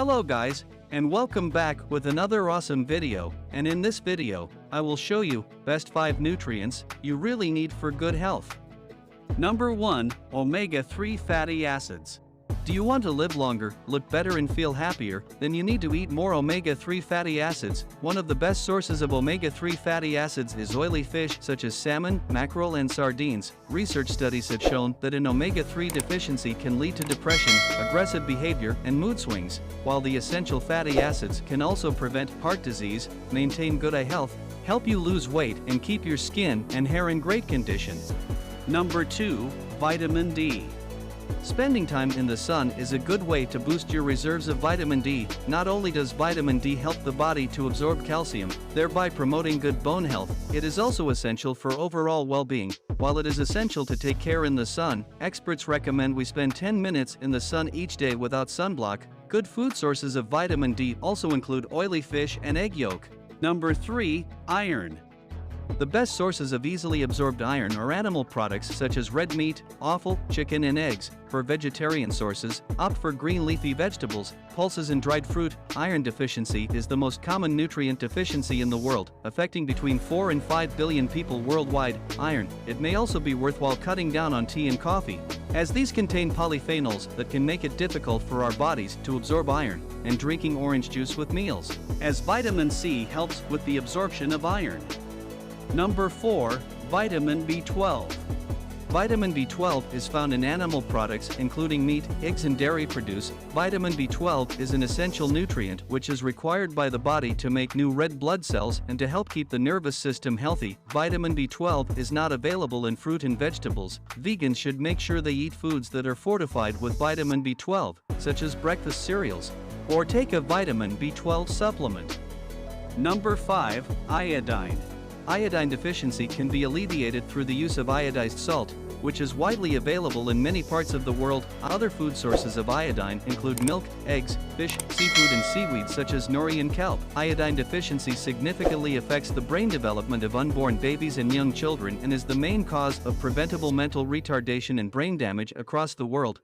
Hello guys, and welcome back with another awesome video, and in this video, I will show you best 5 nutrients you really need for good health. Number 1, Omega-3 fatty acids. Do you want to live longer, look better and feel happier? Then you need to eat more omega-3 fatty acids. One of the best sources of omega-3 fatty acids is oily fish such as salmon, mackerel and sardines. Research studies have shown that an omega-3 deficiency can lead to depression, aggressive behavior and mood swings, while the essential fatty acids can also prevent heart disease, maintain good eye health, help you lose weight and keep your skin and hair in great condition. Number 2, Vitamin D. Spending time in the sun is a good way to boost your reserves of vitamin D. Not only does vitamin D help the body to absorb calcium, thereby promoting good bone health, it is also essential for overall well-being. While it is essential to take care in the sun, experts recommend we spend 10 minutes in the sun each day without sunblock. Good food sources of vitamin D also include oily fish and egg yolk. Number 3, iron. The best sources of easily absorbed iron are animal products such as red meat, offal, chicken and eggs. For vegetarian sources, opt for green leafy vegetables, pulses and dried fruit. Iron deficiency is the most common nutrient deficiency in the world, affecting between 4 and 5 billion people worldwide. Iron. It may also be worthwhile cutting down on tea and coffee, as these contain polyphenols that can make it difficult for our bodies to absorb iron, and drinking orange juice with meals, as vitamin C helps with the absorption of iron. Number 4, Vitamin B12. Vitamin B12 is found in animal products including meat, eggs and dairy produce. Vitamin B12 is an essential nutrient which is required by the body to make new red blood cells and to help keep the nervous system healthy. Vitamin B12 is not available in fruit and vegetables. Vegans should make sure they eat foods that are fortified with vitamin B12, such as breakfast cereals, or take a vitamin B12 supplement. Number 5, Iodine. Iodine deficiency can be alleviated through the use of iodized salt, which is widely available in many parts of the world. Other food sources of iodine include milk, eggs, fish, seafood and seaweed such as nori and kelp. Iodine deficiency significantly affects the brain development of unborn babies and young children and is the main cause of preventable mental retardation and brain damage across the world.